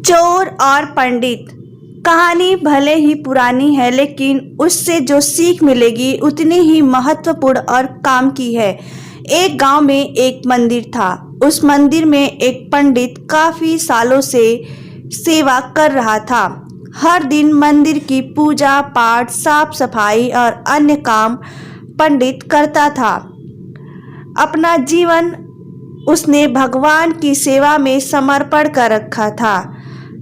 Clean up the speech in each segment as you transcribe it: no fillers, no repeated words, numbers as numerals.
चोर और पंडित। कहानी भले ही पुरानी है, लेकिन उससे जो सीख मिलेगी उतनी ही महत्वपूर्ण और काम की है। एक गांव में एक मंदिर था। उस मंदिर में एक पंडित काफी सालों से सेवा कर रहा था। हर दिन मंदिर की पूजा पाठ, साफ सफाई और अन्य काम पंडित करता था। अपना जीवन उसने भगवान की सेवा में समर्पण कर रखा था।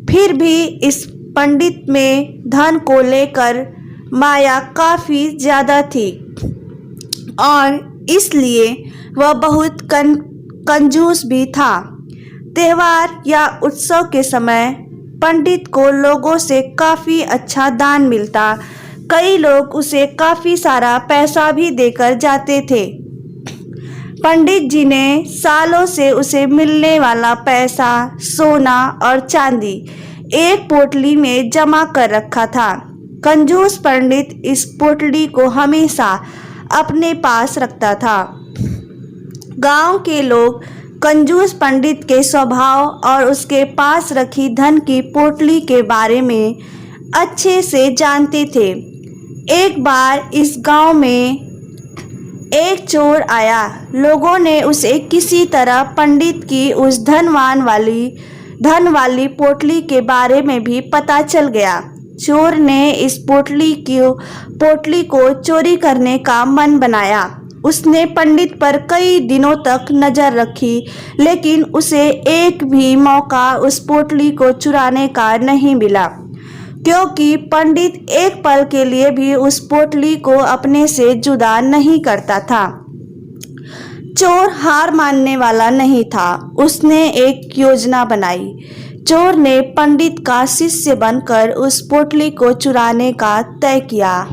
फिर भी इस पंडित में धन को लेकर माया काफी ज्यादा थी और इसलिए वह बहुत कंजूस भी था। त्योहार या उत्सव के समय पंडित को लोगों से काफी अच्छा दान मिलता। कई लोग उसे काफी सारा पैसा भी देकर जाते थे। पंडित जी ने सालों से उसे मिलने वाला पैसा, सोना और चांदी एक पोटली में जमा कर रखा था। कंजूस पंडित इस पोटली को हमेशा अपने पास रखता था। गांव के लोग कंजूस पंडित के स्वभाव और उसके पास रखी धन की पोटली के बारे में अच्छे से जानते थे। एक बार इस गांव में एक चोर आया। लोगों ने उसे किसी तरह पंडित की उस धन वाली पोटली के बारे में भी पता चल गया। चोर ने इस पोटली को चोरी करने का मन बनाया। उसने पंडित पर कई दिनों तक नजर रखी, लेकिन उसे एक भी मौका उस पोटली को चुराने का नहीं मिला, क्योंकि पंडित एक पल के लिए भी उस पोटली को अपने से जुदा नहीं करता था। चोर हार मानने वाला नहीं था। उसने एक योजना बनाई। चोर ने पंडित का शिष्य बनकर उस पोटली को चुराने का तय किया।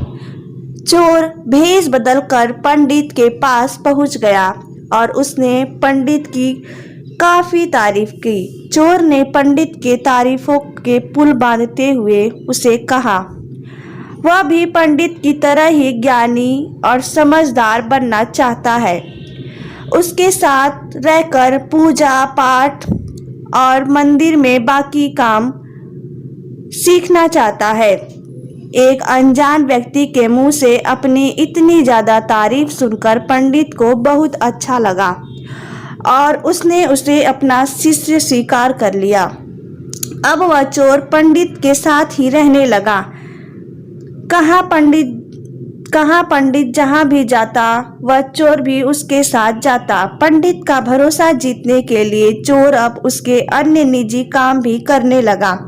चोर भेष बदलकर पंडित के पास पहुंच गया और उसने पंडित की काफी तारीफ की। चोर ने पंडित के तारीफों के पुल बांधते हुए उसे कहा वह भी पंडित की तरह ही ज्ञानी और समझदार बनना चाहता है। उसके साथ रहकर पूजा पाठ और मंदिर में बाकी काम सीखना चाहता है। एक अनजान व्यक्ति के मुंह से अपनी इतनी ज्यादा तारीफ सुनकर पंडित को बहुत अच्छा लगा और उसने उसे अपना शिष्य स्वीकार कर लिया। अब वह चोर पंडित के साथ ही रहने लगा। कहाँ पंडित जहाँ भी जाता, वह चोर भी उसके साथ जाता। पंडित का भरोसा जीतने के लिए चोर अब उसके अन्य निजी काम भी करने लगा,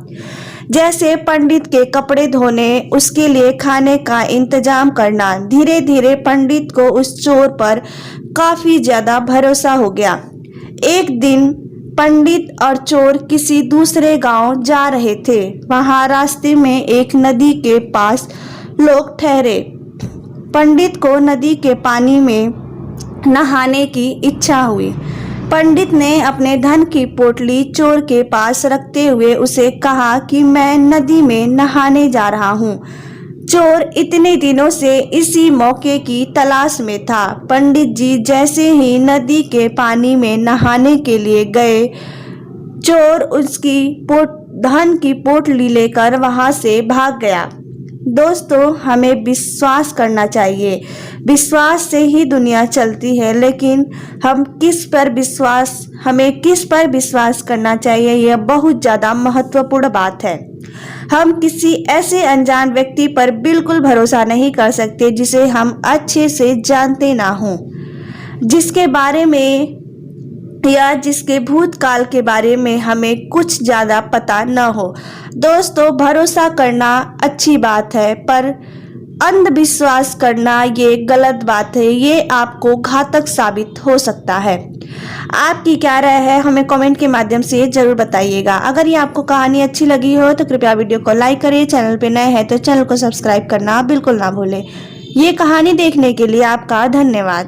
जैसे पंडित के कपड़े धोने, उसके लिए खाने का इंतजाम करना। धीरे धीरे पंडित को उस चोर पर काफी ज्यादा भरोसा हो गया। एक दिन पंडित और चोर किसी दूसरे गांव जा रहे थे। वहां रास्ते में एक नदी के पास लोग ठहरे। पंडित को नदी के पानी में नहाने की इच्छा हुई। पंडित ने अपने धन की पोटली चोर के पास रखते हुए उसे कहा कि मैं नदी में नहाने जा रहा हूँ। चोर इतने दिनों से इसी मौके की तलाश में था। पंडित जी जैसे ही नदी के पानी में नहाने के लिए गए, चोर उसकी धन की पोटली लेकर वहां से भाग गया। दोस्तों, हमें विश्वास करना चाहिए। विश्वास से ही दुनिया चलती है, लेकिन हमें किस पर विश्वास करना चाहिए, यह बहुत ज़्यादा महत्वपूर्ण बात है। हम किसी ऐसे अनजान व्यक्ति पर बिल्कुल भरोसा नहीं कर सकते जिसे हम अच्छे से जानते ना हों, जिसके बारे में या जिसके भूतकाल के बारे में हमें कुछ ज़्यादा पता न हो। दोस्तों, भरोसा करना अच्छी बात है, पर अंधविश्वास करना ये गलत बात है। ये आपको घातक साबित हो सकता है। आपकी क्या राय है, हमें कमेंट के माध्यम से जरूर बताइएगा। अगर ये आपको कहानी अच्छी लगी हो तो कृपया वीडियो को लाइक करिए। चैनल पे नए हैं तो चैनल को सब्सक्राइब करना बिल्कुल ना भूलें। ये कहानी देखने के लिए आपका धन्यवाद।